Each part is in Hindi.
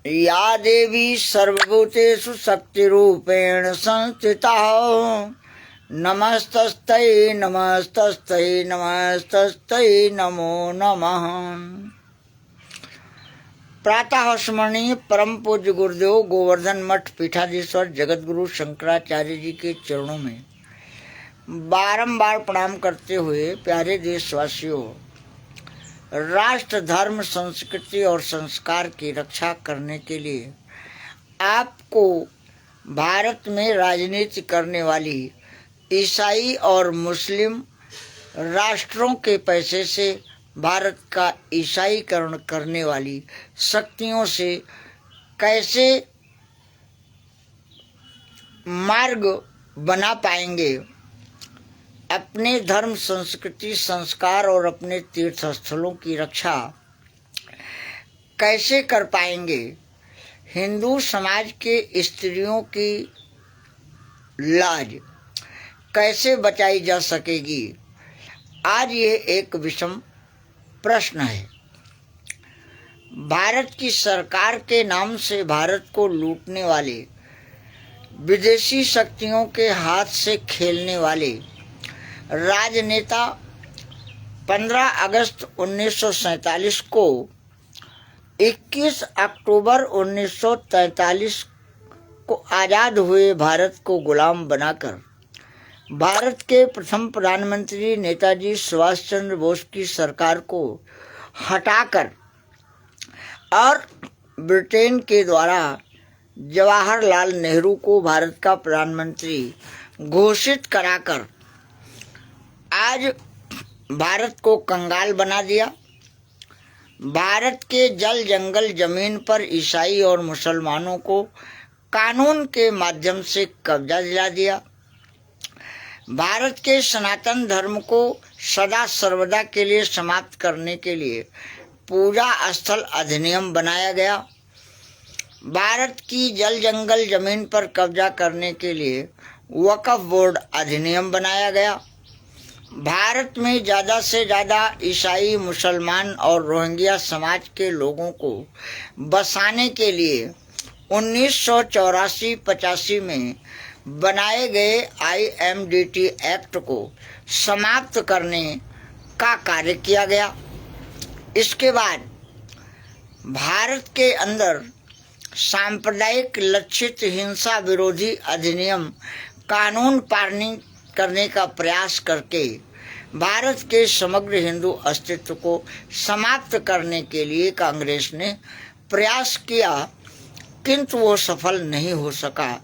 या देवी सर्वभूतेषु शक्तिरूपेण संस्थिता नमस्तस्यै नमस्तस्यै नमस्तस्यै नमो नमः। प्रातः स्मरणीय परम पूज्य गुरुदेव गोवर्धन मठ पीठाधीश्वर जगतगुरु शंकराचार्य जी के चरणों में बारंबार प्रणाम करते हुए प्यारे देशवासियों, राष्ट्र धर्म संस्कृति और संस्कार की रक्षा करने के लिए आपको भारत में राजनीति करने वाली ईसाई और मुस्लिम राष्ट्रों के पैसे से भारत का ईसाईकरण करने वाली शक्तियों से कैसे मार्ग बना पाएंगे, अपने धर्म संस्कृति संस्कार और अपने तीर्थ स्थलों की रक्षा कैसे कर पाएंगे, हिंदू समाज के स्त्रियों की लाज कैसे बचाई जा सकेगी, आज ये एक विषम प्रश्न है। भारत की सरकार के नाम से भारत को लूटने वाले, विदेशी शक्तियों के हाथ से खेलने वाले राजनेता 15 अगस्त 1947 को 21 अक्टूबर 1943 को आज़ाद हुए भारत को गुलाम बनाकर भारत के प्रथम प्रधानमंत्री नेताजी सुभाष चंद्र बोस की सरकार को हटाकर और ब्रिटेन के द्वारा जवाहरलाल नेहरू को भारत का प्रधानमंत्री घोषित कराकर आज भारत को कंगाल बना दिया। भारत के जल जंगल जमीन पर ईसाई और मुसलमानों को कानून के माध्यम से कब्जा दिला दिया। भारत के सनातन धर्म को सदा सर्वदा के लिए समाप्त करने के लिए पूजा स्थल अधिनियम बनाया गया। भारत की जल जंगल जमीन पर कब्जा करने के लिए वक्फ बोर्ड अधिनियम बनाया गया। भारत में ज़्यादा से ज़्यादा ईसाई मुसलमान और रोहिंग्या समाज के लोगों को बसाने के लिए 1984-85 में बनाए गए IMDT एक्ट को समाप्त करने का कार्य किया गया। इसके बाद भारत के अंदर सांप्रदायिक लक्षित हिंसा विरोधी अधिनियम कानून पारित करने का प्रयास करके भारत के समग्र हिंदू अस्तित्व को समाप्त करने के लिए कांग्रेस ने प्रयास किया, किंतु वो सफल नहीं हो सका।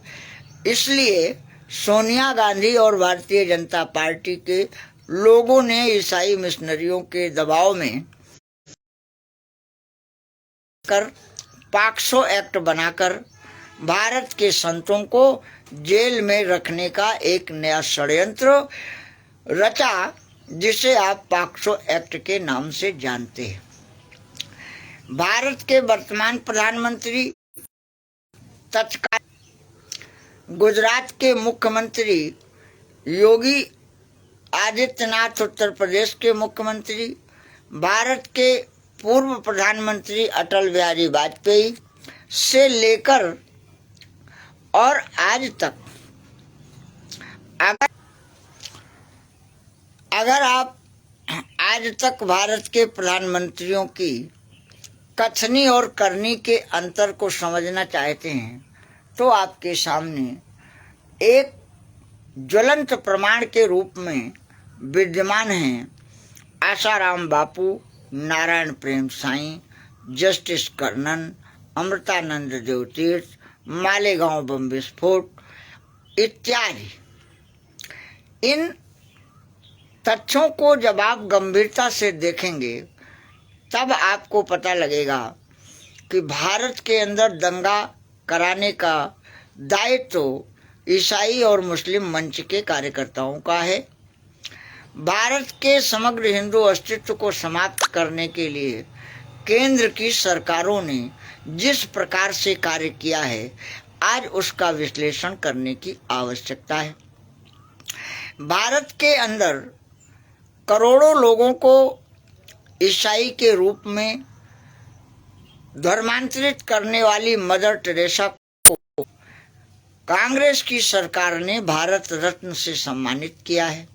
इसलिए सोनिया गांधी और भारतीय जनता पार्टी के लोगों ने ईसाई मिशनरियों के दबाव में कर पॉक्सो एक्ट बनाकर भारत के संतों को जेल में रखने का एक नया षड्यंत्र रचा, जिसे आप पॉक्सो एक्ट के नाम से जानते हैं। भारत के वर्तमान प्रधानमंत्री तत्काल गुजरात के मुख्यमंत्री योगी आदित्यनाथ, उत्तर प्रदेश के मुख्यमंत्री, भारत के पूर्व प्रधानमंत्री अटल बिहारी वाजपेयी से लेकर और आज तक अगर आप आज तक भारत के प्रधानमंत्रियों की कथनी और करनी के अंतर को समझना चाहते हैं तो आपके सामने एक ज्वलंत प्रमाण के रूप में विद्यमान हैं आसाराम बापू, नारायण प्रेम साईं, जस्टिस कर्णन, अमृतानंद देव तीर्थ, मालेगांव बम विस्फोट इत्यादि। इन तथ्यों को जब आप गंभीरता से देखेंगे तब आपको पता लगेगा कि भारत के अंदर दंगा कराने का दायित्व ईसाई और मुस्लिम मंच के कार्यकर्ताओं का है। भारत के समग्र हिंदू अस्तित्व को समाप्त करने के लिए केंद्र की सरकारों ने जिस प्रकार से कार्य किया है, आज उसका विश्लेषण करने की आवश्यकता है। भारत के अंदर करोड़ों लोगों को ईसाई के रूप में धर्मांतरित करने वाली मदर टेरेसा को कांग्रेस की सरकार ने भारत रत्न से सम्मानित किया है,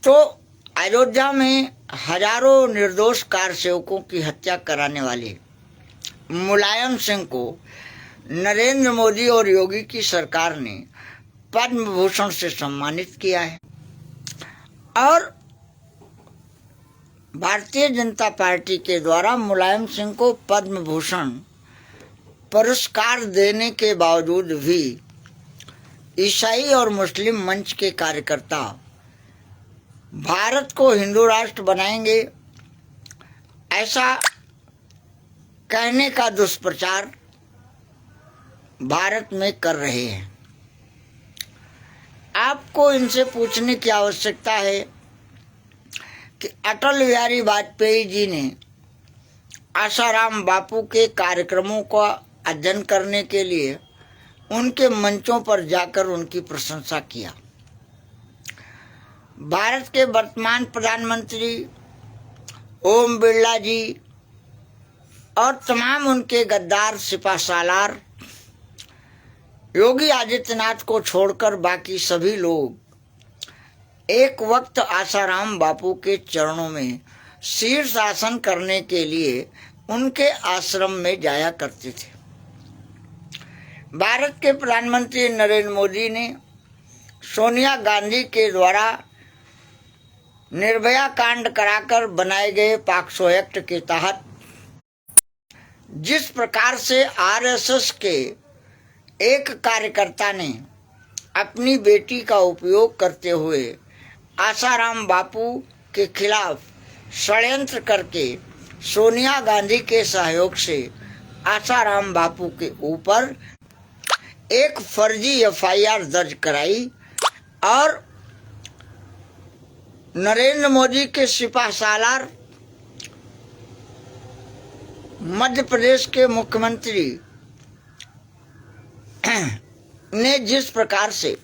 तो अयोध्या में हजारों निर्दोष कार सेवकों की हत्या कराने वाले मुलायम सिंह को नरेंद्र मोदी और योगी की सरकार ने पद्म भूषण से सम्मानित किया है। और भारतीय जनता पार्टी के द्वारा मुलायम सिंह को पद्म भूषण पुरस्कार देने के बावजूद भी ईसाई और मुस्लिम मंच के कार्यकर्ता भारत को हिंदू राष्ट्र बनाएंगे ऐसा कहने का दुष्प्रचार भारत में कर रहे हैं। आपको इनसे पूछने की आवश्यकता है कि अटल बिहारी वाजपेयी जी ने आसाराम बापू के कार्यक्रमों का अध्ययन करने के लिए उनके मंचों पर जाकर उनकी प्रशंसा किया। भारत के वर्तमान प्रधानमंत्री ओम बिरला जी और तमाम उनके गद्दार सिपहसालार योगी आदित्यनाथ को छोड़कर बाकी सभी लोग एक वक्त आसाराम बापू के चरणों में शीर्षासन करने के लिए उनके आश्रम में जाया करते थे। भारत के प्रधानमंत्री नरेंद्र मोदी ने सोनिया गांधी के द्वारा निर्भया कांड कराकर बनाए गए पॉक्सो एक्ट के तहत जिस प्रकार से आरएसएस के एक कार्यकर्ता ने अपनी बेटी का उपयोग करते हुए आसाराम बापू के खिलाफ षड्यंत्र करके सोनिया गांधी के सहयोग से आसाराम बापू के ऊपर एक फर्जी एफआईआर दर्ज कराई और नरेंद्र मोदी के सिपहसालार मध्य प्रदेश के मुख्यमंत्री ने जिस प्रकार से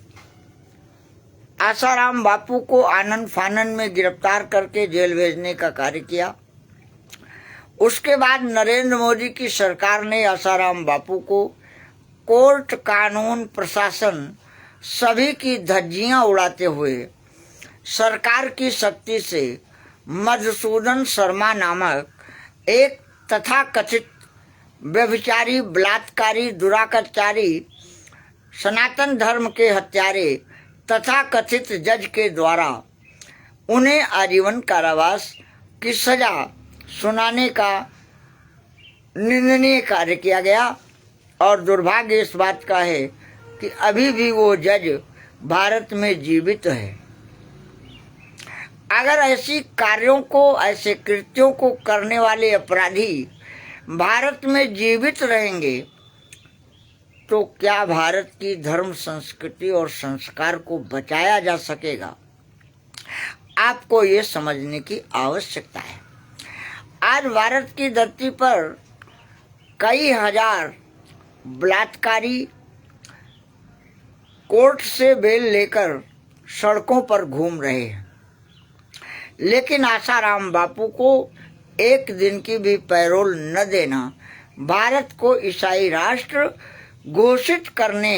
आसाराम बापू को आनन फानन में गिरफ्तार करके जेल भेजने का कार्य किया, उसके बाद नरेंद्र मोदी की सरकार ने आसाराम बापू को कोर्ट, कानून, प्रशासन सभी की धज्जियां उड़ाते हुए सरकार की शक्ति से मधुसूदन शर्मा नामक एक तथाकथित व्यभिचारी, बलात्कारी, दुराचारी, सनातन धर्म के हत्यारे तथाकथित जज के द्वारा उन्हें आजीवन कारावास की सजा सुनाने का निंदनीय कार्य किया गया। और दुर्भाग्य इस बात का है कि अभी भी वो जज भारत में जीवित है। अगर ऐसी कार्यों को, ऐसे कृत्यों को करने वाले अपराधी भारत में जीवित रहेंगे तो क्या भारत की धर्म, संस्कृति और संस्कार को बचाया जा सकेगा? आपको ये समझने की आवश्यकता है। आज भारत की धरती पर कई हजार बलात्कारी कोर्ट से बेल लेकर सड़कों पर घूम रहे हैं, लेकिन आसाराम बापू को एक दिन की भी पैरोल न देना भारत को ईसाई राष्ट्र घोषित करने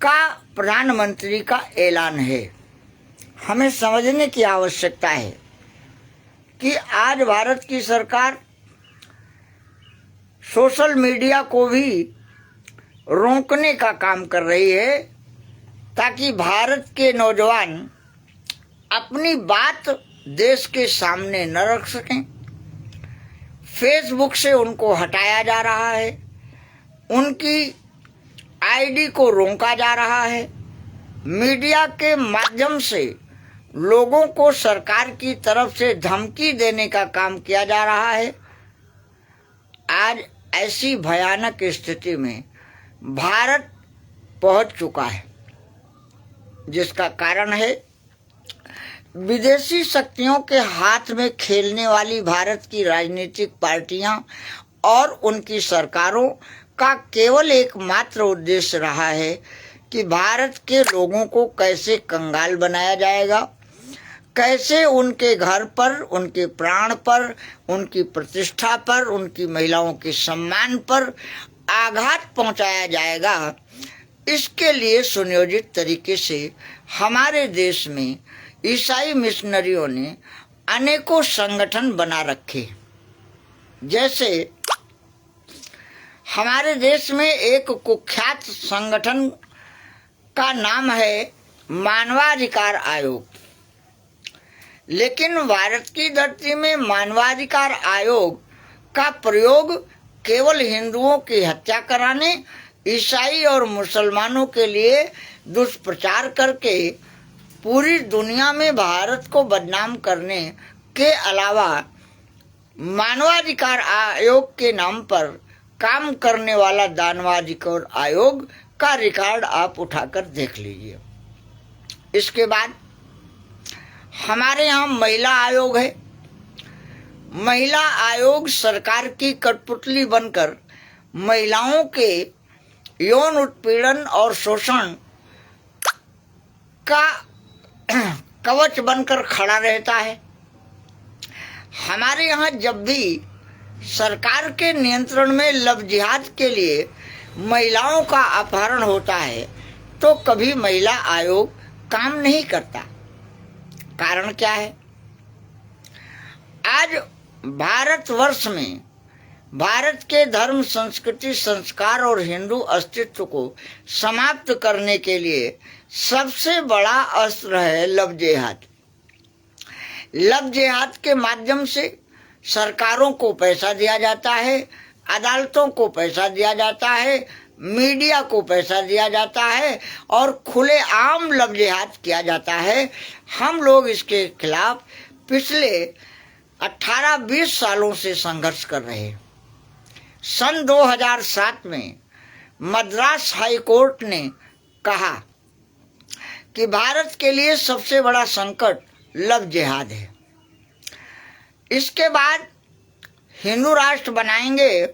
का प्रधानमंत्री का ऐलान है। हमें समझने की आवश्यकता है कि आज भारत की सरकार सोशल मीडिया को भी रोकने का काम कर रही है ताकि भारत के नौजवान अपनी बात देश के सामने न रख सकें। फेसबुक से उनको हटाया जा रहा है, उनकी आईडी को रोका जा रहा है, मीडिया के माध्यम से लोगों को सरकार की तरफ से धमकी देने का काम किया जा रहा है। आज ऐसी भयानक स्थिति में भारत पहुंच चुका है, जिसका कारण है विदेशी शक्तियों के हाथ में खेलने वाली भारत की राजनीतिक पार्टियां और उनकी सरकारों का केवल एकमात्र उद्देश्य रहा है कि भारत के लोगों को कैसे कंगाल बनाया जाएगा, कैसे उनके घर पर, उनके प्राण पर, उनकी प्रतिष्ठा पर, उनकी महिलाओं के सम्मान पर आघात पहुंचाया जाएगा, इसके लिए सुनियोजित तरीके से हमारे देश में ईसाई मिशनरियों ने अनेकों संगठन बना रखे। जैसे हमारे देश में एक कुख्यात संगठन का नाम है मानवाधिकार आयोग। लेकिन भारत की धरती में मानवाधिकार आयोग का प्रयोग केवल हिंदुओं की हत्या कराने, ईसाई और मुसलमानों के लिए दुष्प्रचार करके पूरी दुनिया में भारत को बदनाम करने के अलावा मानवाधिकार आयोग के नाम पर काम करने वाला दानवाधिकार आयोग का रिकॉर्ड आप उठाकर देख लीजिए। इसके बाद हमारे यहाँ महिला आयोग है। महिला आयोग सरकार की कठपुतली बनकर महिलाओं के यौन उत्पीड़न और शोषण का कवच बनकर खड़ा रहता है। हमारे यहाँ जब भी सरकार के नियंत्रण में लव जिहाद के लिए महिलाओं का अपहरण होता है तो कभी महिला आयोग काम नहीं करता। कारण क्या है? आज भारतवर्ष में भारत के धर्म, संस्कृति, संस्कार और हिंदू अस्तित्व को समाप्त करने के लिए सबसे बड़ा अस्त्र है लव जिहाद। लव जिहाद के माध्यम से सरकारों को पैसा दिया जाता है, अदालतों को पैसा दिया जाता है, मीडिया को पैसा दिया जाता है और खुले आम लव जिहाद किया जाता है। हम लोग इसके खिलाफ पिछले 18-20 सालों से संघर्ष कर रहे हैं। सन 2007 में मद्रास हाई कोर्ट ने कहा कि भारत के लिए सबसे बड़ा संकट लव जिहाद है। इसके बाद हिंदू राष्ट्र बनाएंगे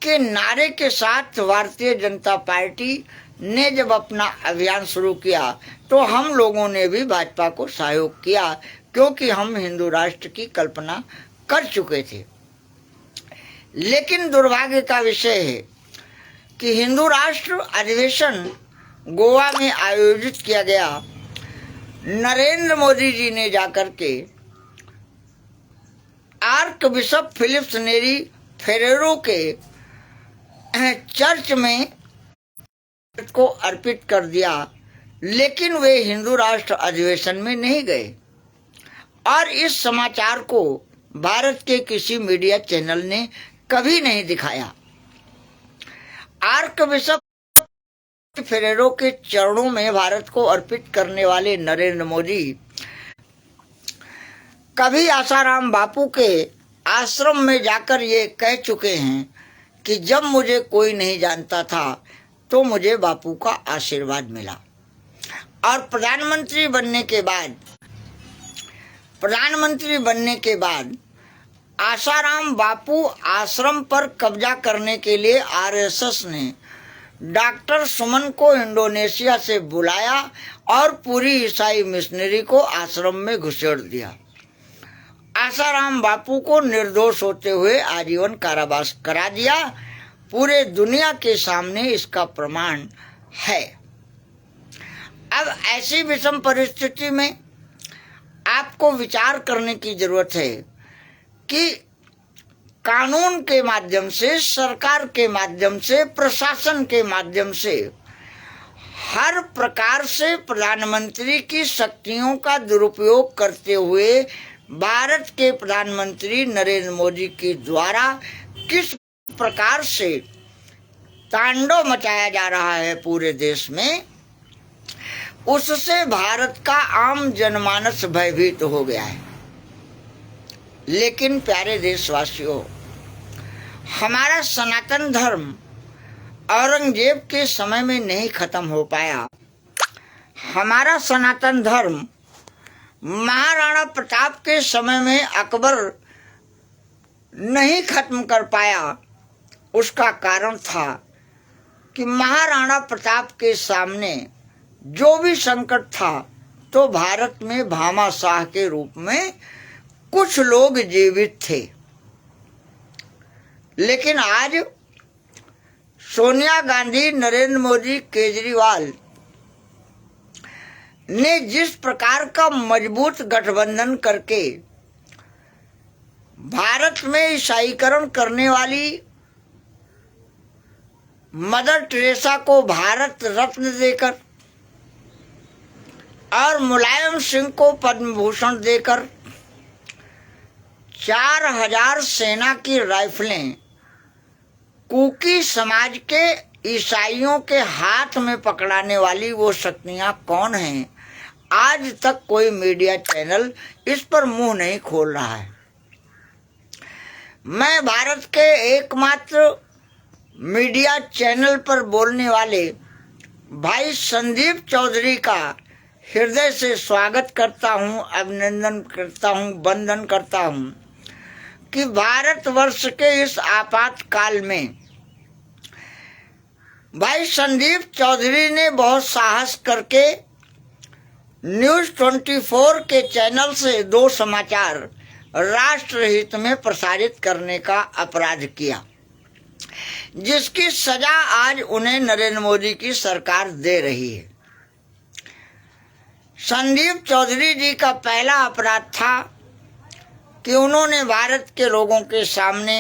के नारे के साथ भारतीय जनता पार्टी ने जब अपना अभियान शुरू किया तो हम लोगों ने भी भाजपा को सहयोग किया, क्योंकि हम हिंदू राष्ट्र की कल्पना कर चुके थे। लेकिन दुर्भाग्य का विषय है कि हिंदू राष्ट्र अधिवेशन गोवा में आयोजित किया गया। नरेंद्र मोदी जी ने जाकर के आर्क बिशप फिलिप्स नेरी फेरेरो के चर्च में को अर्पित कर दिया, लेकिन वे हिंदू राष्ट्र अधिवेशन में नहीं गए और इस समाचार को भारत के किसी मीडिया चैनल ने कभी नहीं दिखाया। आर्क बिशप फेरेरो के चरणों में भारत को अर्पित करने वाले नरेंद्र मोदी कभी आसाराम बापू के आश्रम में जाकर ये कह चुके हैं कि जब मुझे कोई नहीं जानता था तो मुझे बापू का आशीर्वाद मिला। और प्रधानमंत्री बनने के बाद आसाराम बापू आश्रम पर कब्जा करने के लिए आरएसएस ने डॉक्टर सुमन को इंडोनेशिया से बुलाया और पूरी ईसाई मिशनरी को आश्रम में घुसेड़ दिया। आसाराम बापू को निर्दोष होते हुए आजीवन कारावास करा दिया। पूरे दुनिया के सामने इसका प्रमाण है। अब ऐसी विषम परिस्थिति में आपको विचार करने की जरूरत है कि कानून के माध्यम से, सरकार के माध्यम से, प्रशासन के माध्यम से हर प्रकार से प्रधानमंत्री की शक्तियों का दुरुपयोग करते हुए भारत के प्रधानमंत्री नरेंद्र मोदी के द्वारा किस प्रकार से तांडव मचाया जा रहा है पूरे देश में, उससे भारत का आम जनमानस भयभीत हो गया है। लेकिन प्यारे देशवासियों, हमारा सनातन धर्म औरंगजेब के समय में नहीं खत्म हो पाया। हमारा सनातन धर्म महाराणा प्रताप के समय में अकबर नहीं खत्म कर पाया। उसका कारण था कि महाराणा प्रताप के सामने जो भी संकट था तो भारत में भामाशाह के रूप में कुछ लोग जीवित थे, लेकिन आज सोनिया गांधी, नरेंद्र मोदी, केजरीवाल ने जिस प्रकार का मजबूत गठबंधन करके भारत में ईसाईकरण करने वाली मदर टेरेसा को भारत रत्न देकर और मुलायम सिंह को पद्म भूषण देकर 4000 सेना की राइफलें कुकी समाज के ईसाइयों के हाथ में पकड़ाने वाली वो शक्तियां कौन हैं, आज तक कोई मीडिया चैनल इस पर मुंह नहीं खोल रहा है। मैं भारत के एकमात्र मीडिया चैनल पर बोलने वाले भाई संदीप चौधरी का हृदय से स्वागत करता हूं, अभिनंदन करता हूं, वंदन करता हूं कि भारतवर्ष के इस आपातकाल में भाई संदीप चौधरी ने बहुत साहस करके न्यूज़ 24 के चैनल से 2 समाचार राष्ट्र हित में प्रसारित करने का अपराध किया, जिसकी सजा आज उन्हें नरेंद्र मोदी की सरकार दे रही है। संदीप चौधरी जी का पहला अपराध था कि उन्होंने भारत के लोगों के सामने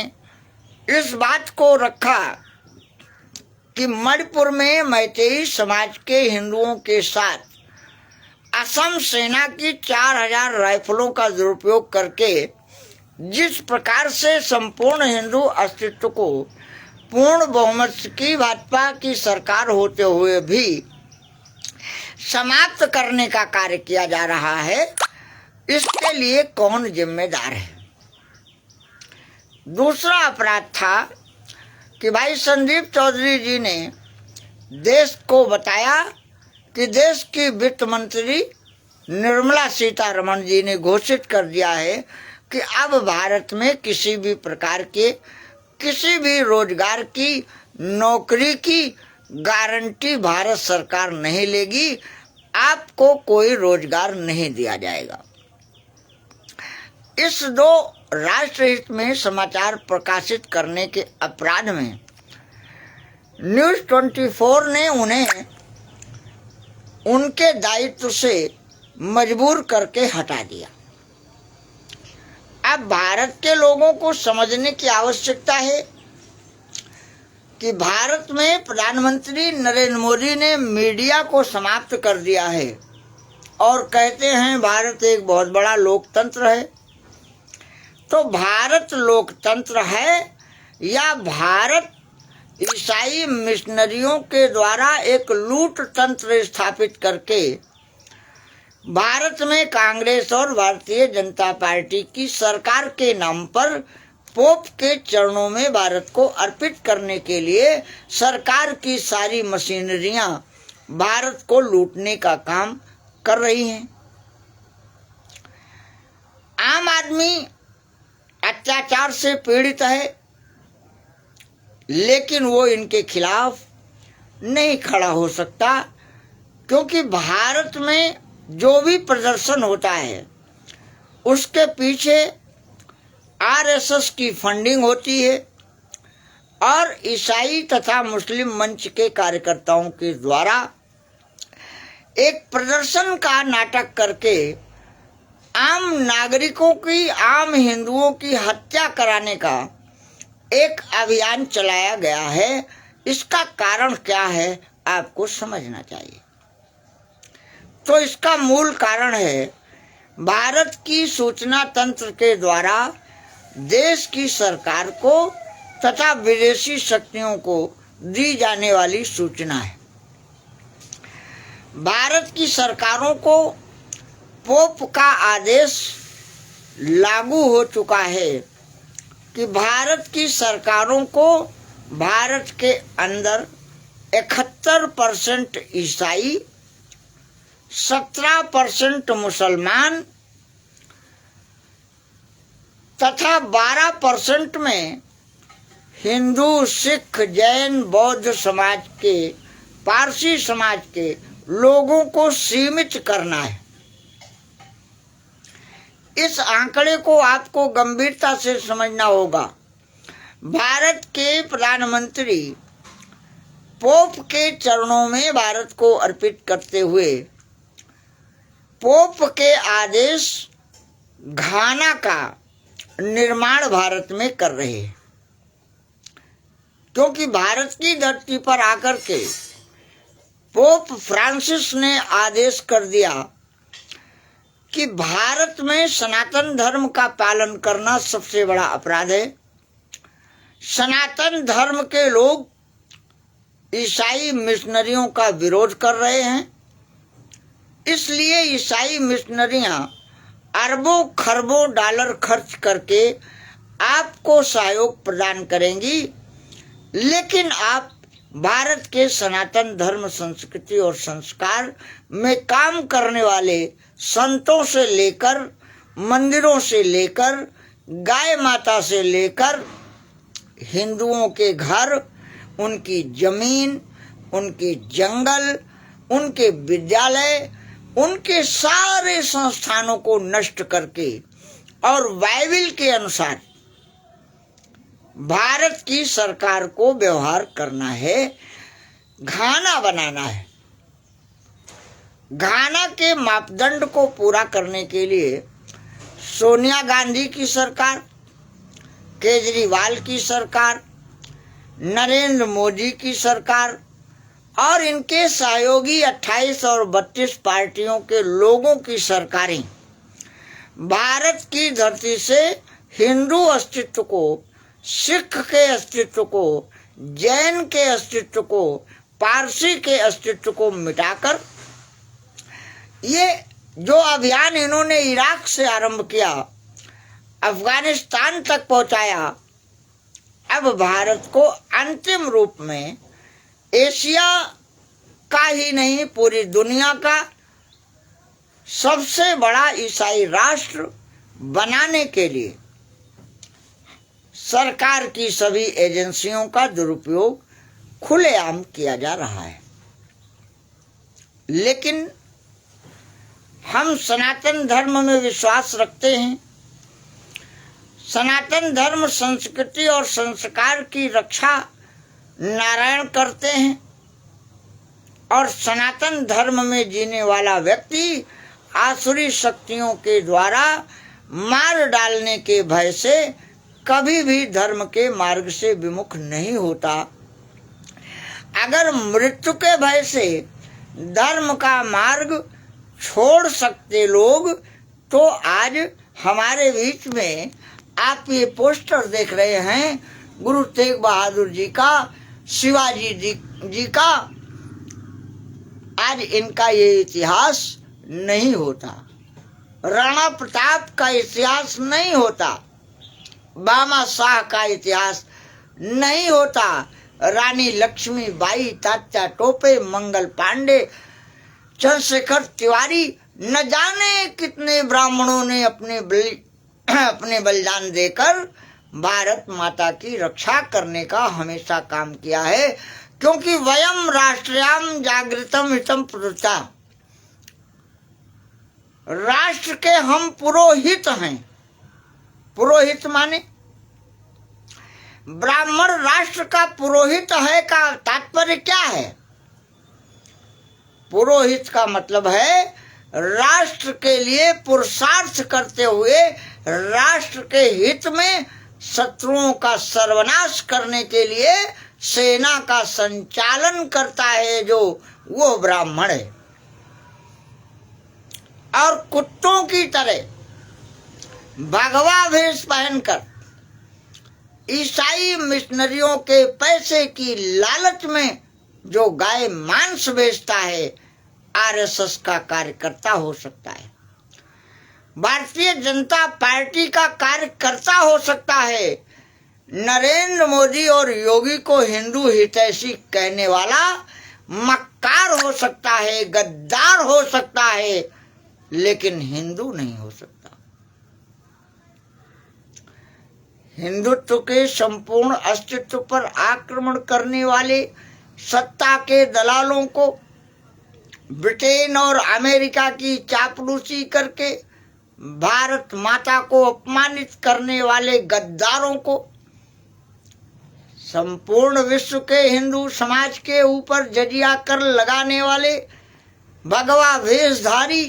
इस बात को रखा कि मणिपुर में मैतेई समाज के हिंदुओं के साथ असम सेना की 4000 राइफलों का दुरुपयोग करके जिस प्रकार से संपूर्ण हिंदू अस्तित्व को पूर्ण बहुमत की भाजपा की सरकार होते हुए भी समाप्त करने का कार्य किया जा रहा है, इसके लिए कौन जिम्मेदार है। दूसरा अपराध था कि भाई संदीप चौधरी जी ने देश को बताया कि देश की वित्त मंत्री निर्मला सीतारमण जी ने घोषित कर दिया है कि अब भारत में किसी भी प्रकार के किसी भी रोजगार की नौकरी की गारंटी भारत सरकार नहीं लेगी, आपको कोई रोजगार नहीं दिया जाएगा। इस 2 राष्ट्रहित में समाचार प्रकाशित करने के अपराध में न्यूज़ 24 ने उन्हें उनके दायित्व से मजबूर करके हटा दिया। अब भारत के लोगों को समझने की आवश्यकता है कि भारत में प्रधानमंत्री नरेंद्र मोदी ने मीडिया को समाप्त कर दिया है और कहते हैं भारत एक बहुत बड़ा लोकतंत्र है। तो भारत लोकतंत्र है या भारत ईसाई मिशनरियों के द्वारा एक लूट तंत्र स्थापित करके भारत में कांग्रेस और भारतीय जनता पार्टी की सरकार के नाम पर पोप के चरणों में भारत को अर्पित करने के लिए सरकार की सारी मशीनरियां भारत को लूटने का काम कर रही हैं। आम आदमी अत्याचार से पीड़ित है, लेकिन वो इनके खिलाफ नहीं खड़ा हो सकता, क्योंकि भारत में जो भी प्रदर्शन होता है उसके पीछे आरएसएस की फंडिंग होती है और ईसाई तथा मुस्लिम मंच के कार्यकर्ताओं के द्वारा एक प्रदर्शन का नाटक करके आम नागरिकों की, आम हिंदुओं की हत्या कराने का एक अभियान चलाया गया है। इसका कारण क्या है आपको समझना चाहिए। तो इसका मूल कारण है भारत की सूचना तंत्र के द्वारा देश की सरकार को तथा विदेशी शक्तियों को दी जाने वाली सूचना है। भारत की सरकारों को पोप का आदेश लागू हो चुका है कि भारत की सरकारों को भारत के अंदर 71% ईसाई, 17% मुसलमान तथा 12% में हिंदू, सिख, जैन, बौद्ध समाज के, पारसी समाज के लोगों को सीमित करना है। इस आंकड़े को आपको गंभीरता से समझना होगा। भारत के प्रधानमंत्री पोप के चरणों में भारत को अर्पित करते हुए पोप के आदेश घाना का निर्माण भारत में कर रहे हैं, क्योंकि भारत की धरती पर आकर के पोप फ्रांसिस ने आदेश कर दिया कि भारत में सनातन धर्म का पालन करना सबसे बड़ा अपराध है। सनातन धर्म के लोग ईसाई मिशनरियों का विरोध कर रहे हैं, इसलिए ईसाई मिशनरियां अरबों खरबों डॉलर खर्च करके आपको सहयोग प्रदान करेंगी, लेकिन आप भारत के सनातन धर्म संस्कृति और संस्कार में काम करने वाले संतों से लेकर, मंदिरों से लेकर, गाय माता से लेकर हिंदुओं के घर, उनकी जमीन, उनके जंगल, उनके विद्यालय, उनके सारे संस्थानों को नष्ट करके और बाइबिल के अनुसार भारत की सरकार को व्यवहार करना है, घाना बनाना है। घाना के मापदंड को पूरा करने के लिए सोनिया गांधी की सरकार, केजरीवाल की सरकार, नरेंद्र मोदी की सरकार और इनके सहयोगी 28 और 32 पार्टियों के लोगों की सरकारें भारत की धरती से हिंदू अस्तित्व को, सिख के अस्तित्व को, जैन के अस्तित्व को, पारसी के अस्तित्व को मिटाकर ये जो अभियान इन्होंने इराक से आरंभ किया, अफगानिस्तान तक पहुंचाया, अब भारत को अंतिम रूप में एशिया का ही नहीं पूरी दुनिया का सबसे बड़ा ईसाई राष्ट्र बनाने के लिए सरकार की सभी एजेंसियों का दुरुपयोग खुलेआम किया जा रहा है। लेकिन हम सनातन धर्म में विश्वास रखते हैं। सनातन धर्म संस्कृति और संस्कार की रक्षा नारायण करते हैं और सनातन धर्म में जीने वाला व्यक्ति आसुरी शक्तियों के द्वारा मार डालने के भय से कभी भी धर्म के मार्ग से विमुख नहीं होता। अगर मृत्यु के भय से धर्म का मार्ग छोड़ सकते लोग, तो आज हमारे बीच में आप ये पोस्टर देख रहे हैं गुरु तेग बहादुर जी का, शिवाजी जी का, आज इनका ये इतिहास नहीं होता, राणा प्रताप का इतिहास नहीं होता, बामा शाह का इतिहास नहीं होता, रानी लक्ष्मीबाई, तात्या टोपे, मंगल पांडे, चंद्रशेखर तिवारी, न जाने कितने ब्राह्मणों ने अपने बलिदान देकर भारत माता की रक्षा करने का हमेशा काम किया है, क्योंकि वयम राष्ट्रयाम जागृतम हितम प्रवृत्ता, राष्ट्र के हम पुरोहित हैं। पुरोहित माने ब्राह्मण राष्ट्र का पुरोहित है का तात्पर्य क्या है? पुरोहित का मतलब है राष्ट्र के लिए पुरुषार्थ करते हुए राष्ट्र के हित में शत्रुओं का सर्वनाश करने के लिए सेना का संचालन करता है, जो वो ब्राह्मण है। और कुत्तों की तरह भगवा वेश पहनकर ईसाई मिशनरियों के पैसे की लालच में जो गाय मांस बेचता है, आरएसएस का कार्यकर्ता हो सकता है, भारतीय जनता पार्टी का कार्यकर्ता हो सकता है, नरेंद्र मोदी और योगी को हिंदू हितैषी कहने वाला मक्कार हो सकता है, गद्दार हो सकता है, लेकिन हिंदू नहीं हो सकता। हिंदुत्व के संपूर्ण अस्तित्व पर आक्रमण करने वाले सत्ता के दलालों को ब्रिटेन और अमेरिका की चापलूसी करके भारत माता को अपमानित करने वाले गद्दारों को संपूर्ण विश्व के हिंदू समाज के ऊपर जजिया कर लगाने वाले भगवा वेशधारी,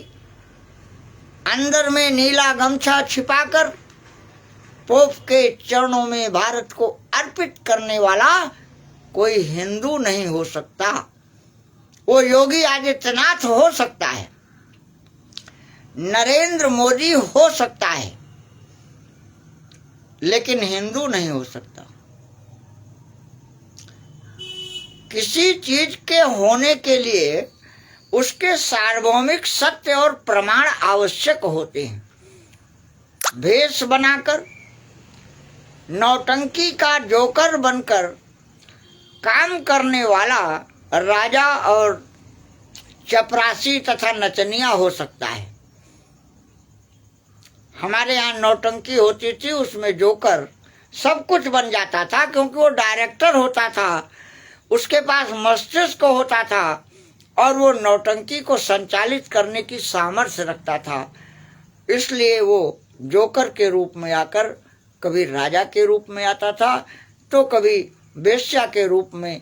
अंदर में नीला गमछा छिपाकर पोप के चरणों में भारत को अर्पित करने वाला कोई हिंदू नहीं हो सकता। वो योगी आदित्यनाथ हो सकता है, नरेंद्र मोदी हो सकता है, लेकिन हिंदू नहीं हो सकता। किसी चीज के होने के लिए उसके सार्वभौमिक सत्य और प्रमाण आवश्यक होते हैं। भेष बनाकर, नौटंकी का जोकर बनकर काम करने वाला राजा और चपरासी तथा नचनिया हो सकता है। हमारे यहाँ नौटंकी होती थी, उसमें जोकर सब कुछ बन जाता था, क्योंकि वो डायरेक्टर होता था, उसके पास मस्तिष्क होता था और वो नौटंकी को संचालित करने की सामर्थ्य रखता था। इसलिए वो जोकर के रूप में आकर कभी राजा के रूप में आता था, तो कभी वेश्या के रूप में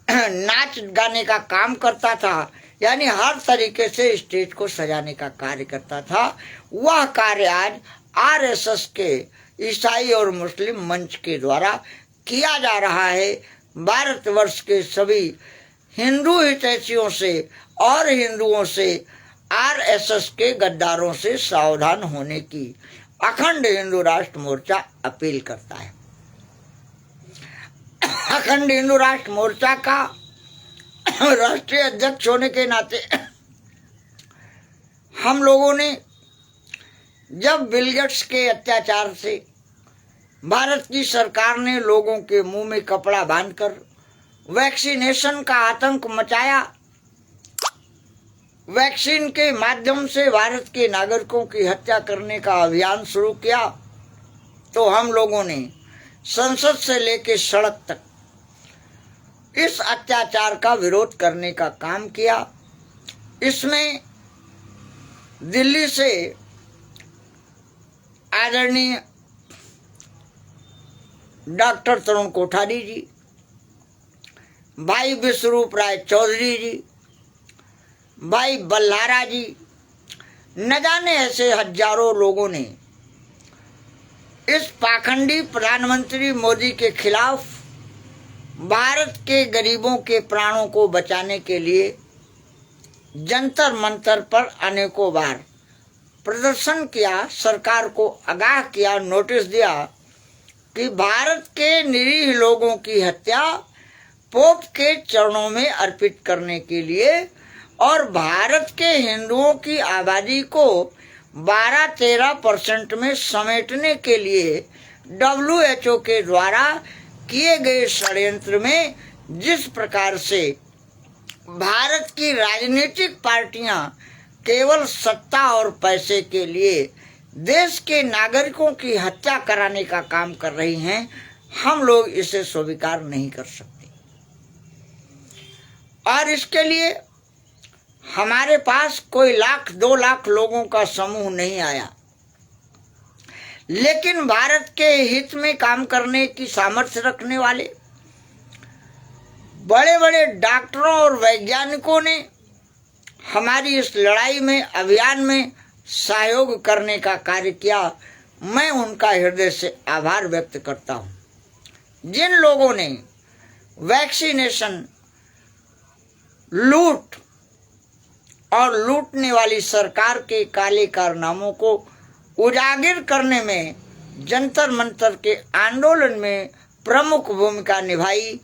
नाच गाने का काम करता था, यानी हर तरीके से स्टेज को सजाने का कार्य करता था। वह कार्य आज आरएसएस के ईसाई और मुस्लिम मंच के द्वारा किया जा रहा है। भारतवर्ष के सभी हिंदू हितैषियों से और हिंदुओं से आरएसएस के गद्दारों से सावधान होने की अखंड हिंदू राष्ट्र मोर्चा अपील करता है। अखंड हिंदू राष्ट्र मोर्चा का राष्ट्रीय अध्यक्ष होने के नाते हम लोगों ने जब बिल गेट्स के अत्याचार से भारत की सरकार ने लोगों के मुंह में कपड़ा बांधकर वैक्सीनेशन का आतंक मचाया, वैक्सीन के माध्यम से भारत के नागरिकों की हत्या करने का अभियान शुरू किया, तो हम लोगों ने संसद से लेकर सड़क तक इस अत्याचार का विरोध करने का काम किया। इसमें दिल्ली से आदरणीय डॉक्टर तरुण कोठारी जी, भाई विश्वरूप राय चौधरी जी, भाई बल्लारा जी, न जाने ऐसे हजारों लोगों ने इस पाखंडी प्रधानमंत्री मोदी के खिलाफ भारत के गरीबों के प्राणों को बचाने के लिए जंतर मंतर पर अनेकों बार प्रदर्शन किया, सरकार को आगाह किया, नोटिस दिया कि भारत के निरीह लोगों की हत्या पोप के चरणों में अर्पित करने के लिए और भारत के हिंदुओं की आबादी को 12-13% में समेटने के लिए WHO के द्वारा किए गए षड्यंत्र में जिस प्रकार से भारत की राजनीतिक पार्टियां केवल सत्ता और पैसे के लिए देश के नागरिकों की हत्या कराने का काम कर रही हैं, हम लोग इसे स्वीकार नहीं कर सकते। और इसके लिए हमारे पास कोई 1-2 लाख लोगों का समूह नहीं आया, लेकिन भारत के हित में काम करने की सामर्थ्य रखने वाले बड़े बड़े डॉक्टरों और वैज्ञानिकों ने हमारी इस लड़ाई में, अभियान में सहयोग करने का कार्य किया। मैं उनका हृदय से आभार व्यक्त करता हूं। जिन लोगों ने वैक्सीनेशन लूट और लूटने वाली सरकार के काले कारनामों को उजागर करने में, जंतर मंतर के आंदोलन में प्रमुख भूमिका निभाई,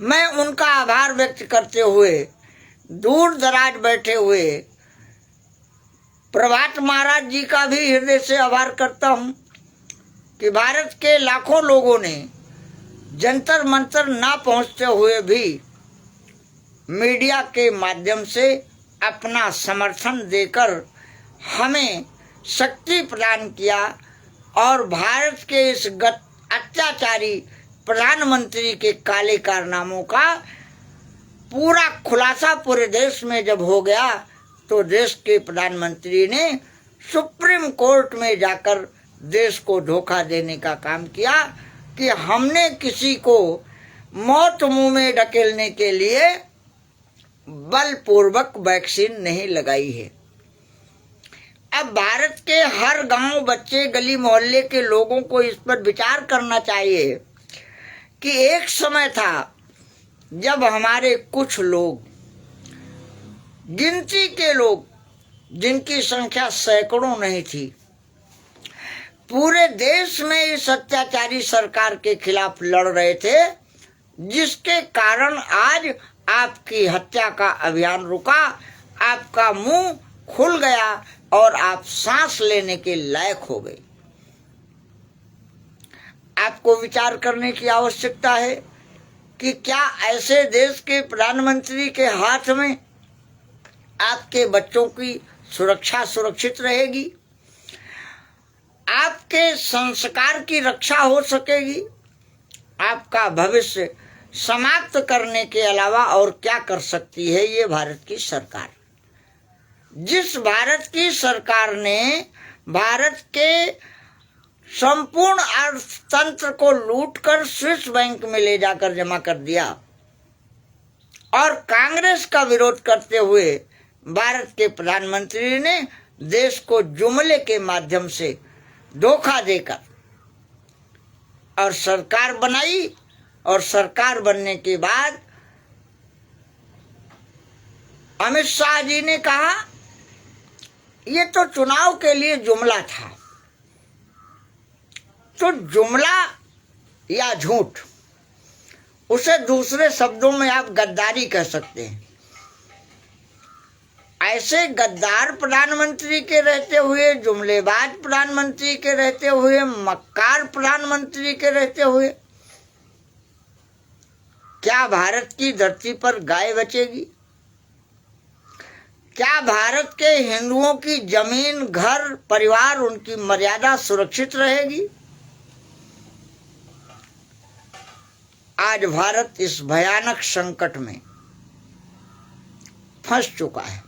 मैं उनका आभार व्यक्त करते हुए दूर दराज बैठे हुए प्रभात महाराज जी का भी हृदय से आभार करता हूं कि भारत के लाखों लोगों ने जंतर मंतर ना पहुंचते हुए भी मीडिया के माध्यम से अपना समर्थन देकर हमें शक्ति प्रदान किया और भारत के इस अत्याचारी प्रधानमंत्री के काले कारनामों का पूरा खुलासा पूरे देश में जब हो गया, तो देश के प्रधानमंत्री ने सुप्रीम कोर्ट में जाकर देश को धोखा देने का काम किया कि हमने किसी को मौत मुंह में ढकेलने के लिए बलपूर्वक वैक्सीन नहीं लगाई है। अब भारत के हर गांव, बच्चे, गली मोहल्ले के लोगों को इस पर विचार करना चाहिए कि एक समय था जब हमारे कुछ लोग, गिनती के लोग, जिनकी संख्या सैकड़ों नहीं थी, पूरे देश में इस अत्याचारी सरकार के खिलाफ लड़ रहे थे, जिसके कारण आज आपकी हत्या का अभियान रुका, आपका मुंह खुल गया और आप सांस लेने के लायक हो गए। आपको विचार करने की आवश्यकता है कि क्या ऐसे देश के प्रधानमंत्री के हाथ में आपके बच्चों की सुरक्षा सुरक्षित रहेगी? आपके संस्कार की रक्षा हो सकेगी? आपका भविष्य समाप्त करने के अलावा और क्या कर सकती है ये भारत की सरकार? जिस भारत की सरकार ने भारत के संपूर्ण अर्थतंत्र को लूटकर स्विस बैंक में ले जाकर जमा कर दिया और कांग्रेस का विरोध करते हुए भारत के प्रधानमंत्री ने देश को जुमले के माध्यम से धोखा देकर और सरकार बनाई, और सरकार बनने के बाद अमित शाह जी ने कहा ये तो चुनाव के लिए जुमला था। तो जुमला या झूठ, उसे दूसरे शब्दों में आप गद्दारी कह सकते हैं। ऐसे गद्दार प्रधानमंत्री के रहते हुए, जुमलेबाज प्रधानमंत्री के रहते हुए, मक्कार प्रधानमंत्री के रहते हुए क्या भारत की धरती पर गाय बचेगी? क्या भारत के हिंदुओं की जमीन, घर, परिवार, उनकी मर्यादा सुरक्षित रहेगी? आज भारत इस भयानक संकट में फंस चुका है।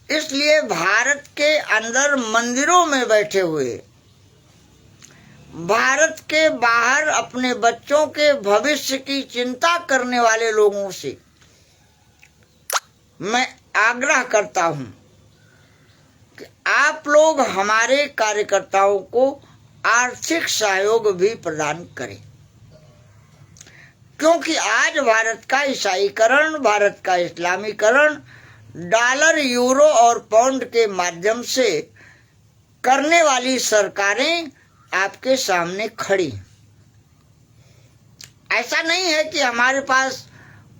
इसलिए भारत के अंदर मंदिरों में बैठे हुए, भारत के बाहर अपने बच्चों के भविष्य की चिंता करने वाले लोगों से मैं आग्रह करता हूं कि आप लोग हमारे कार्यकर्ताओं को आर्थिक सहयोग भी प्रदान करें, क्योंकि आज भारत का ईसाईकरण, भारत का इस्लामीकरण डॉलर, यूरो और पाउंड के माध्यम से करने वाली सरकारें आपके सामने खड़ी। ऐसा नहीं है कि हमारे पास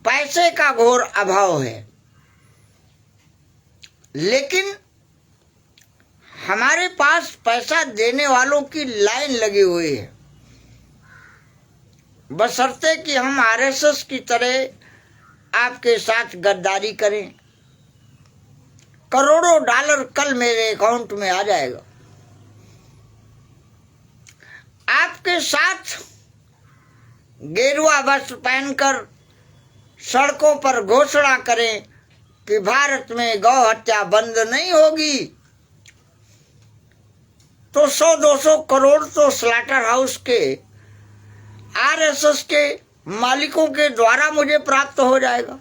पैसे का घोर अभाव है, लेकिन हमारे पास पैसा देने वालों की लाइन लगी हुई है, बशर्ते कि हम आरएसएस की तरह आपके साथ गद्दारी करें। करोड़ों डॉलर कल मेरे अकाउंट में आ जाएगा। आपके साथ गेरुआ वस्त्र पहनकर सड़कों पर घोषणा करें कि भारत में गौ हत्या बंद नहीं होगी, तो 100-200 करोड़ तो स्लॉटर हाउस के, आरएसएस के मालिकों के द्वारा मुझे प्राप्त हो जाएगा।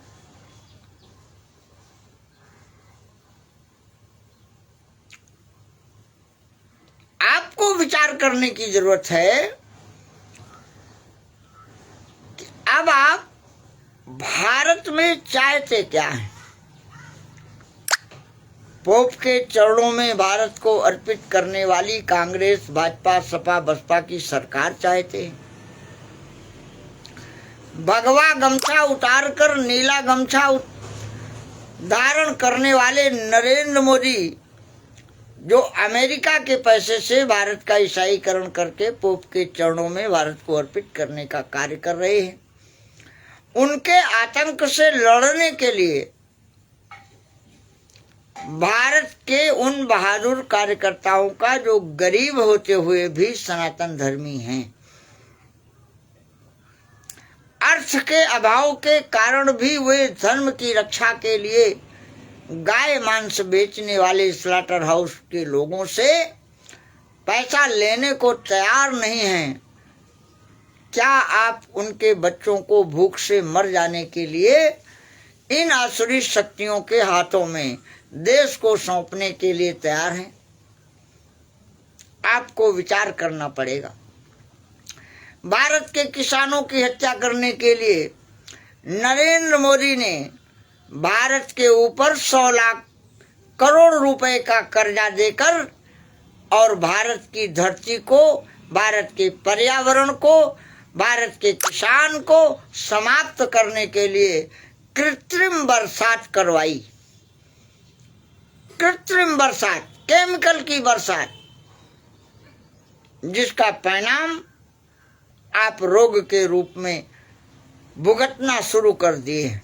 आपको विचार करने की जरूरत है कि अब आप भारत में चाहते क्या हैं? पोप के चरणों में भारत को अर्पित करने वाली कांग्रेस, भाजपा, सपा, बसपा की सरकार चाहते हैं। भगवा गमछा उतारकर नीला गमछा धारण करने वाले नरेंद्र मोदी, जो अमेरिका के पैसे से भारत का ईसाईकरण करके पोप के चरणों में भारत को अर्पित करने का कार्य कर रहे हैं, उनके आतंक से लड़ने के लिए भारत के उन बहादुर कार्यकर्ताओं का जो गरीब होते हुए भी सनातन धर्मी हैं, अर्थ के अभाव के कारण भी वे धर्म की रक्षा के लिए गाय मांस बेचने वाले स्लॉटर हाउस के लोगों से पैसा लेने को तैयार नहीं हैं, क्या आप उनके बच्चों को भूख से मर जाने के लिए इन आसुरी शक्तियों के हाथों में देश को सौंपने के लिए तैयार हैं? आपको विचार करना पड़ेगा। भारत के किसानों की हत्या करने के लिए नरेंद्र मोदी ने भारत के ऊपर 100 लाख करोड़ रुपए का कर्जा देकर और भारत की धरती को, भारत के पर्यावरण को, भारत के किसान को समाप्त करने के लिए कृत्रिम बरसात करवाई। कृत्रिम बरसात, केमिकल की बरसात, जिसका परिणाम आप रोग के रूप में भुगतना शुरू कर दिए।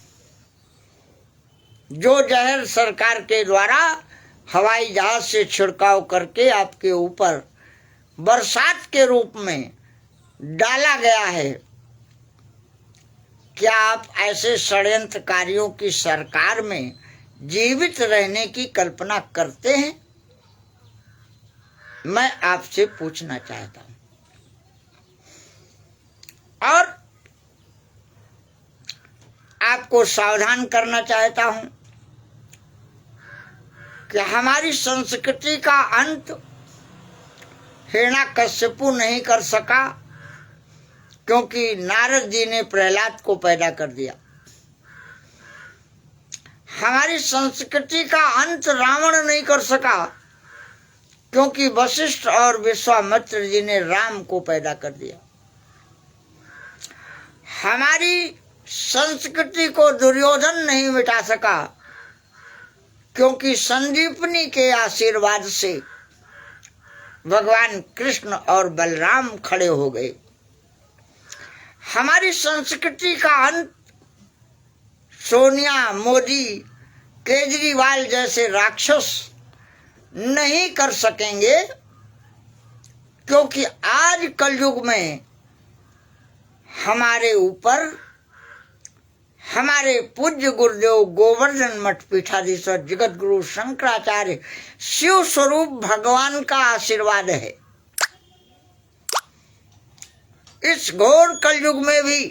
जो जहर सरकार के द्वारा हवाई जहाज से छिड़काव करके आपके ऊपर बरसात के रूप में डाला गया है, क्या आप ऐसे षड्यंत्रकारियों की सरकार में जीवित रहने की कल्पना करते हैं? मैं आपसे पूछना चाहता हूं। और आपको सावधान करना चाहता हूं कि हमारी संस्कृति का अंत हिरण्याकश्यपु नहीं कर सका, क्योंकि नारद जी ने प्रहलाद को पैदा कर दिया। हमारी संस्कृति का अंत रावण नहीं कर सका, क्योंकि वशिष्ठ और विश्वामित्र जी ने राम को पैदा कर दिया। हमारी संस्कृति को दुर्योधन नहीं मिटा सका, क्योंकि संदीपनी के आशीर्वाद से भगवान कृष्ण और बलराम खड़े हो गए। हमारी संस्कृति का अंत सोनिया, मोदी, केजरीवाल जैसे राक्षस नहीं कर सकेंगे, क्योंकि आज कलयुग में हमारे ऊपर हमारे पूज्य गुरुदेव गोवर्धन मठ पीठाधीश्वर जगत गुरु शंकराचार्य शिव स्वरूप भगवान का आशीर्वाद है। इस घोर कलयुग में भी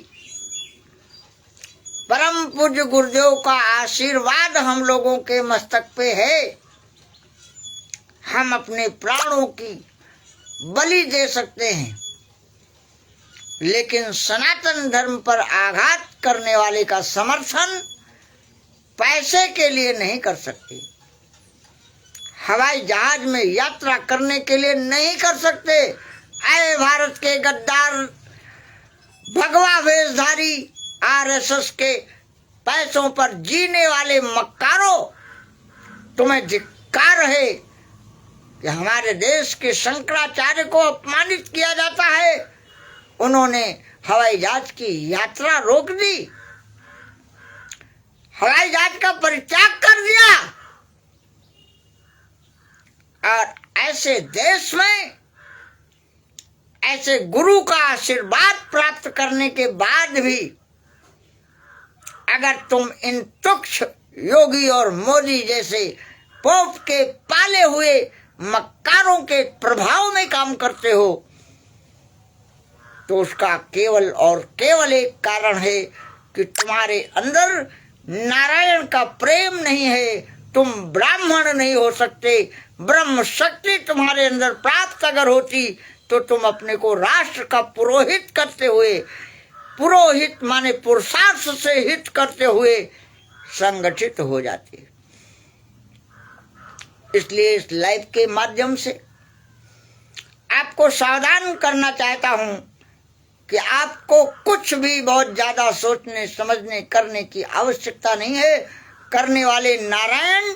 परम पूज्य गुरुदेव का आशीर्वाद हम लोगों के मस्तक पे है। हम अपने प्राणों की बलि दे सकते हैं, लेकिन सनातन धर्म पर आघात करने वाले का समर्थन पैसे के लिए नहीं कर सकते। हवाई जहाज में यात्रा करने के लिए नहीं कर सकते। आए भारत के गद्दार, भगवा वेशधारी, आरएसएस के पैसों पर जीने वाले मक्कारों, तुम्हें धिक्कार है कि हमारे देश के शंकराचार्य को अपमानित किया जाता है। उन्होंने हवाई जहाज की यात्रा रोक दी, हवाई जहाज का परित्याग कर दिया, और ऐसे देश में ऐसे गुरु का आशीर्वाद प्राप्त करने के बाद भी अगर तुम इन तुच्छ योगी और मोदी जैसे पोप के पाले हुए मक्कारों के प्रभाव में काम करते हो, तो उसका केवल और केवल एक कारण है कि तुम्हारे अंदर नारायण का प्रेम नहीं है। तुम ब्राह्मण नहीं हो सकते। ब्रह्म शक्ति तुम्हारे अंदर प्राप्त अगर होती तो तुम अपने को राष्ट्र का पुरोहित करते हुए, पुरोहित माने पुरुषार्थ से हित करते हुए संगठित हो जाते। इसलिए इस लाइव के माध्यम से आपको सावधान करना चाहता हूं कि आपको कुछ भी बहुत ज्यादा सोचने, समझने, करने की आवश्यकता नहीं है। करने वाले नारायण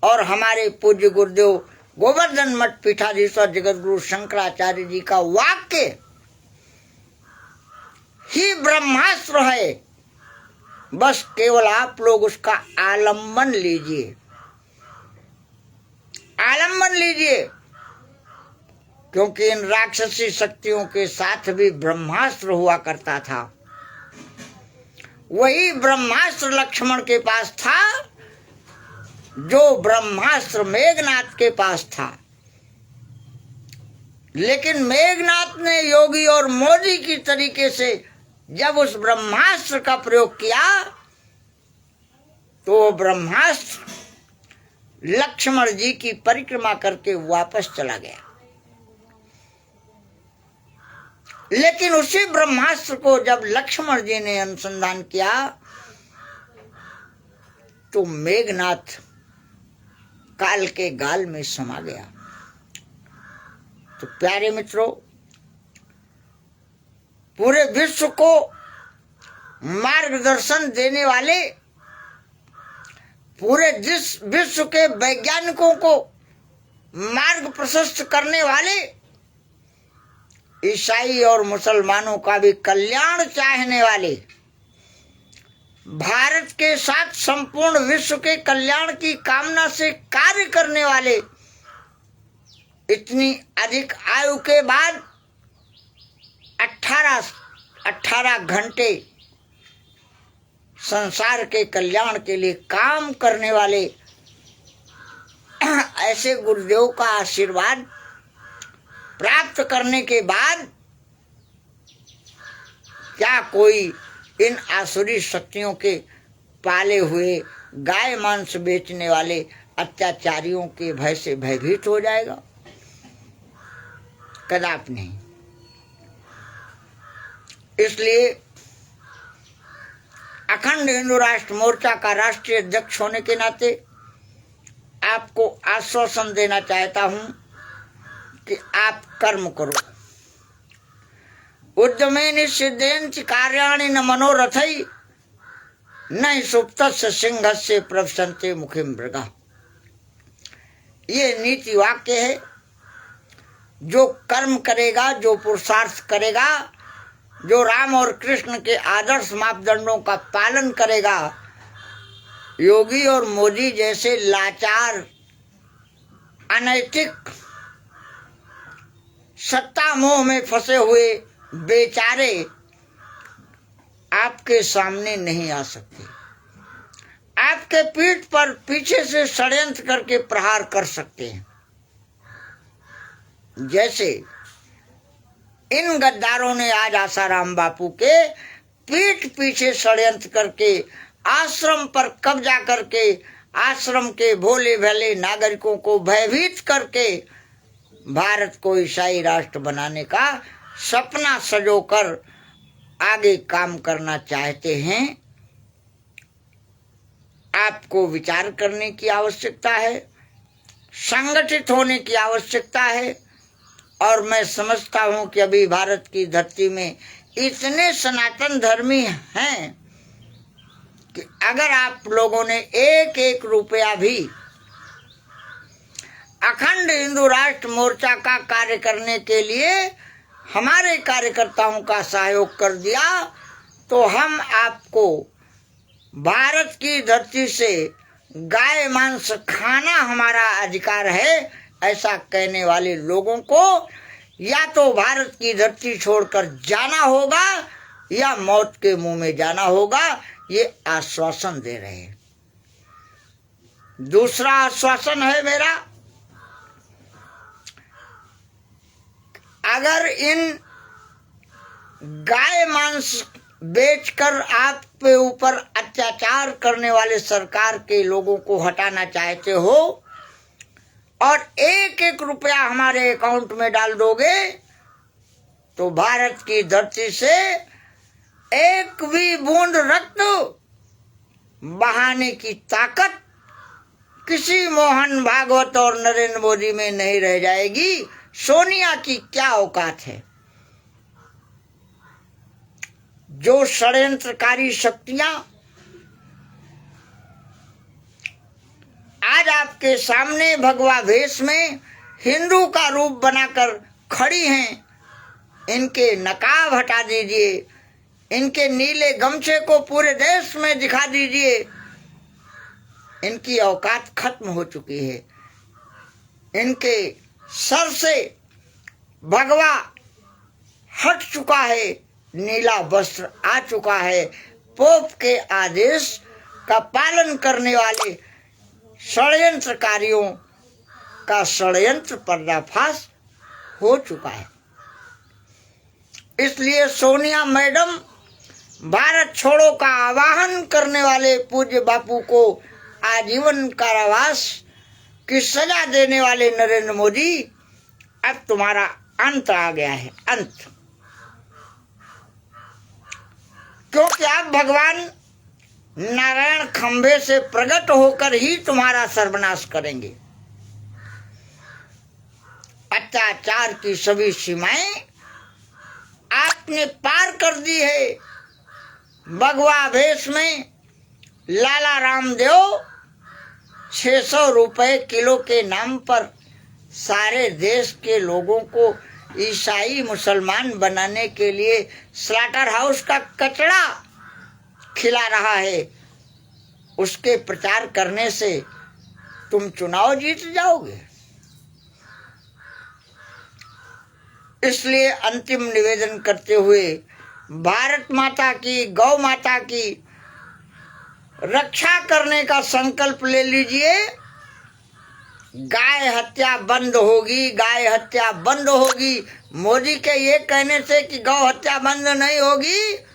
और हमारे पूज्य गुरुदेव गोवर्धन मठ पीठाधीश्वर जगत गुरु शंकराचार्य जी का वाक्य ही ब्रह्मास्त्र है। बस केवल आप लोग उसका आलम्बन लीजिए, आलम्बन लीजिए, क्योंकि इन राक्षसी शक्तियों के साथ भी ब्रह्मास्त्र हुआ करता था। वही ब्रह्मास्त्र लक्ष्मण के पास था जो ब्रह्मास्त्र मेघनाथ के पास था, लेकिन मेघनाथ ने योगी और मोदी की तरीके से जब उस ब्रह्मास्त्र का प्रयोग किया तो वो ब्रह्मास्त्र लक्ष्मण जी की परिक्रमा करके वापस चला गया। लेकिन उसी ब्रह्मास्त्र को जब लक्ष्मण जी ने अनुसंधान किया तो मेघनाथ काल के गाल में समा गया। तो प्यारे मित्रों, पूरे विश्व को मार्गदर्शन देने वाले, पूरे विश्व के वैज्ञानिकों को मार्ग प्रशस्त करने वाले, ईसाई और मुसलमानों का भी कल्याण चाहने वाले, भारत के साथ संपूर्ण विश्व के कल्याण की कामना से कार्य करने वाले, इतनी अधिक आयु के बाद 18 घंटे संसार के कल्याण के लिए काम करने वाले ऐसे गुरुदेव का आशीर्वाद प्राप्त करने के बाद क्या कोई इन आसुरी शक्तियों के पाले हुए गाय मांस बेचने वाले अत्याचारियों के भय से भयभीत हो जाएगा? कदापि नहीं। इसलिए अखंड हिंदू राष्ट्र मोर्चा का राष्ट्रीय अध्यक्ष होने के नाते आपको आश्वासन देना चाहता हूं कि आप कर्म करो। उद्यमेन सिद्धेन कार्याणि न मनोरथई न सुप्तस्य सिंहस्य प्रवसन्ते मुखे मृगा। ये नीति वाक्य है। जो कर्म करेगा, जो पुरुषार्थ करेगा, जो राम और कृष्ण के आदर्श मापदंडों का पालन करेगा, योगी और मोदी जैसे लाचार, अनैतिक, सत्ता मोह में फंसे हुए बेचारे आपके सामने नहीं आ सकते। आपके पीठ पर पीछे से षड्यंत्र करके प्रहार कर सकते हैं। जैसे इन गद्दारों ने आज आसाराम बापू के पीठ पीछे षड्यंत्र करके आश्रम पर कब्जा करके आश्रम के भोले भाले नागरिकों को भयभीत करके भारत को ईसाई राष्ट्र बनाने का सपना सजोकर आगे काम करना चाहते हैं। आपको विचार करने की आवश्यकता है, संगठित होने की आवश्यकता है। और मैं समझता हूं कि अभी भारत की धरती में इतने सनातन धर्मी हैं कि अगर आप लोगों ने एक एक रुपया भी अखंड हिंदू राष्ट्र मोर्चा का कार्य करने के लिए हमारे कार्यकर्ताओं का सहयोग कर दिया तो हम आपको भारत की धरती से गाय मांस खाना हमारा अधिकार है, ऐसा कहने वाले लोगों को या तो भारत की धरती छोड़कर जाना होगा या मौत के मुंह में जाना होगा। ये आश्वासन दे रहे हैं। दूसरा आश्वासन है मेरा, अगर इन गाय मांस बेचकर आप पे ऊपर अत्याचार करने वाले सरकार के लोगों को हटाना चाहते हो और एक एक रुपया हमारे अकाउंट में डाल दोगे तो भारत की धरती से एक भी बूंद रक्त बहाने की ताकत किसी मोहन भागवत और नरेंद्र मोदी में नहीं रह जाएगी। सोनिया की क्या औकात है? जो षड्यंत्रकारी शक्तियां आज आपके सामने भगवा वेश में हिंदू का रूप बनाकर खड़ी हैं, इनके नकाब हटा दीजिए, इनके नीले गमछे को पूरे देश में दिखा दीजिए। इनकी औकात खत्म हो चुकी है। इनके सर से भगवा हट चुका है, नीला वस्त्र आ चुका है। पोप के आदेश का पालन करने वाले षड्यंत्रकारियों का षड्यंत्र पर्दाफाश हो चुका है। इसलिए सोनिया मैडम भारत छोड़ो का आह्वान करने वाले पूज्य बापू को आजीवन कारावास की सजा देने वाले नरेंद्र मोदी, अब तुम्हारा अंत आ गया है, अंत। क्योंकि अब भगवान नारायण खंभे से प्रकट होकर ही तुम्हारा सर्वनाश करेंगे। अत्याचार की सभी सीमाएं आपने पार कर दी है। भगवा भेष में लाला रामदेव 600 रुपए किलो के नाम पर सारे देश के लोगों को ईसाई मुसलमान बनाने के लिए स्लाटर हाउस का कचड़ा खिला रहा है। उसके प्रचार करने से तुम चुनाव जीत जाओगे। इसलिए अंतिम निवेदन करते हुए भारत माता की, गौ माता की रक्षा करने का संकल्प ले लीजिए। गाय हत्या बंद होगी, गाय हत्या बंद होगी। मोदी के ये कहने से कि गौ हत्या बंद नहीं होगी,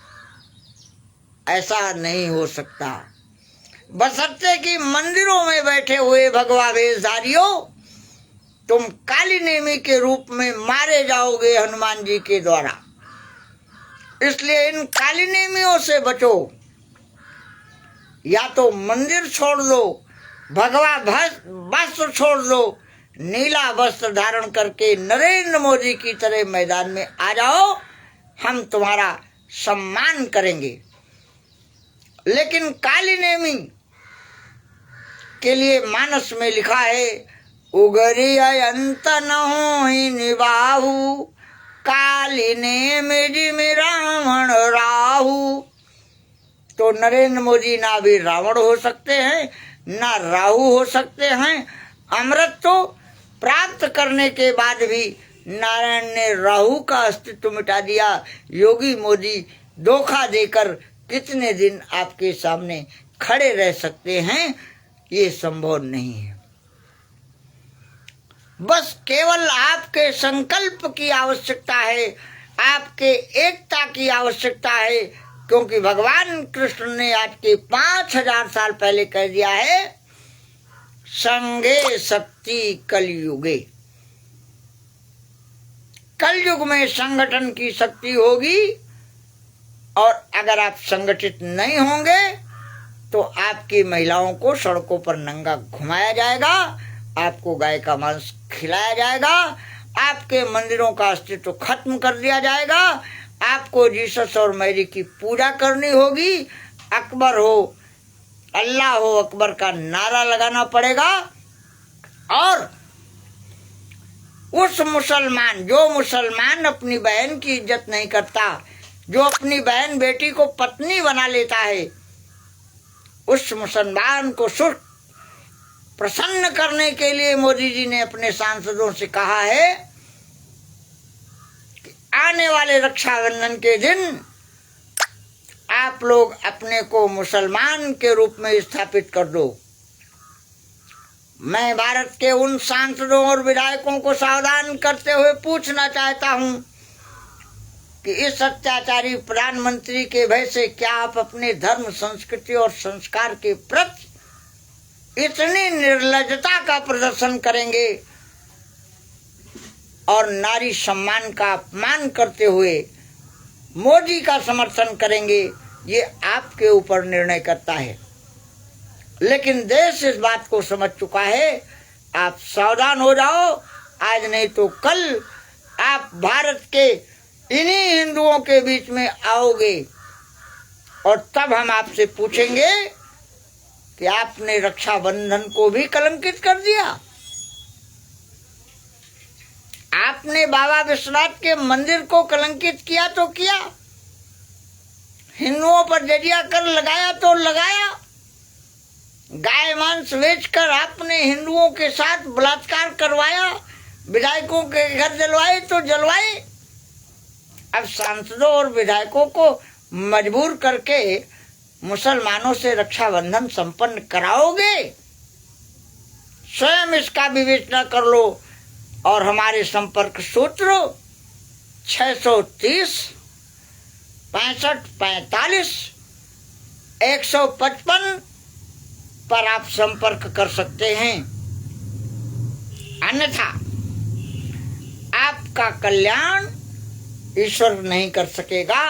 ऐसा नहीं हो सकता। बशर्ते कि मंदिरों में बैठे हुए भगवा वेशधारियों, तुम काली नेमी के रूप में मारे जाओगे हनुमान जी के द्वारा। इसलिए इन काली नेमियों से बचो। या तो मंदिर छोड़ दो, भगवा वस्त्र छोड़ दो, नीला वस्त्र धारण करके नरेंद्र मोदी की तरह मैदान में आ जाओ, हम तुम्हारा सम्मान करेंगे। लेकिन काली नेमी के लिए मानस में लिखा है, उगरी अंत न हो निबाहु, काली नेमी जिमि रावण राहु। तो नरेंद्र मोदी ना भी रावण हो सकते हैं, ना राहु हो सकते हैं। अमृत तो प्राप्त करने के बाद भी नारायण ने राहु का अस्तित्व मिटा दिया। योगी मोदी धोखा देकर कितने दिन आपके सामने खड़े रह सकते हैं, ये संभव नहीं है। बस केवल आपके संकल्प की आवश्यकता है, आपके एकता की आवश्यकता है। क्योंकि भगवान कृष्ण ने आज के 5000 साल पहले कह दिया है, संगे शक्ति कलयुगे। कलयुग में संगठन की शक्ति होगी, और अगर आप संगठित नहीं होंगे तो आपकी महिलाओं को सड़कों पर नंगा घुमाया जाएगा, आपको गाय का मांस खिलाया जाएगा, आपके मंदिरों का अस्तित्व खत्म कर दिया जाएगा, आपको जीसस और मैरी की पूजा करनी होगी। अकबर हो, अल्लाह हो अकबर का नारा लगाना पड़ेगा। और उस मुसलमान, जो मुसलमान अपनी बहन की इज्जत नहीं करता, जो अपनी बहन बेटी को पत्नी बना लेता है, उस मुसलमान को सुख प्रसन्न करने के लिए मोदी जी ने अपने सांसदों से कहा है कि आने वाले रक्षाबंधन के दिन आप लोग अपने को मुसलमान के रूप में स्थापित कर दो। मैं भारत के उन सांसदों और विधायकों को सावधान करते हुए पूछना चाहता हूं कि इस अत्याचारी प्रधानमंत्री के भय से क्या आप अपने धर्म, संस्कृति और संस्कार के प्रति इतनी निर्लज्जता का प्रदर्शन करेंगे और नारी सम्मान का अपमान करते हुए मोदी का समर्थन करेंगे? ये आपके ऊपर निर्णय करता है। लेकिन देश इस बात को समझ चुका है। आप सावधान हो जाओ, आज नहीं तो कल आप भारत के इन्हीं हिंदुओं के बीच में आओगे, और तब हम आपसे पूछेंगे कि आपने रक्षाबंधन को भी कलंकित कर दिया। आपने बाबा विश्वनाथ के मंदिर को कलंकित किया तो किया, हिंदुओं पर जजिया कर लगाया तो लगाया, गाय मांस बेचकर आपने हिंदुओं के साथ बलात्कार करवाया, विधायकों के घर जलवाए तो जलवाए। अब सांसदों और विधायकों को मजबूर करके मुसलमानों से रक्षाबंधन संपन्न कराओगे? स्वयं इसका विवेचना कर लो। और हमारे संपर्क सूत्र 630 65 45 155 पर आप संपर्क कर सकते हैं। अन्यथा आपका कल्याण ईश्वर नहीं कर सकेगा,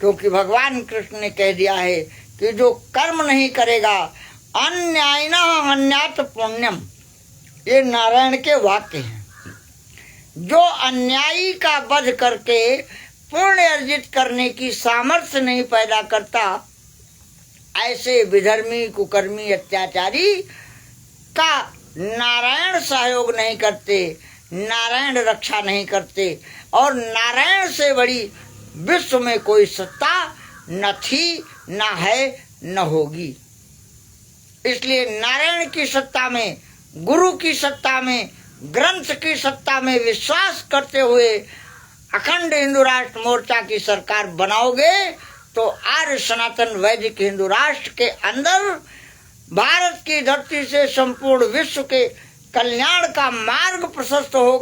क्योंकि भगवान कृष्ण ने कह दिया है कि जो कर्म नहीं करेगा, अन्यायिना अन्यात पुण्यम, ये नारायण के वाक्य हैं। जो अन्यायी का वध करके पुण्य अर्जित करने की सामर्थ्य नहीं पैदा करता, ऐसे विधर्मी कुकर्मी अत्याचारी का नारायण सहयोग नहीं करते, नारायण रक्षा नहीं करते, और नारायण से बड़ी विश्व में कोई सत्ता न थी, न है, न होगी। इसलिए नारायण की सत्ता में, गुरु की सत्ता में, ग्रंथ की सत्ता में विश्वास करते हुए अखंड हिंदू राष्ट्र मोर्चा की सरकार बनाओगे तो आर्य सनातन वैदिक हिंदू राष्ट्र के अंदर भारत की धरती से संपूर्ण विश्व के कल्याण का मार्ग प्रशस्त होगा।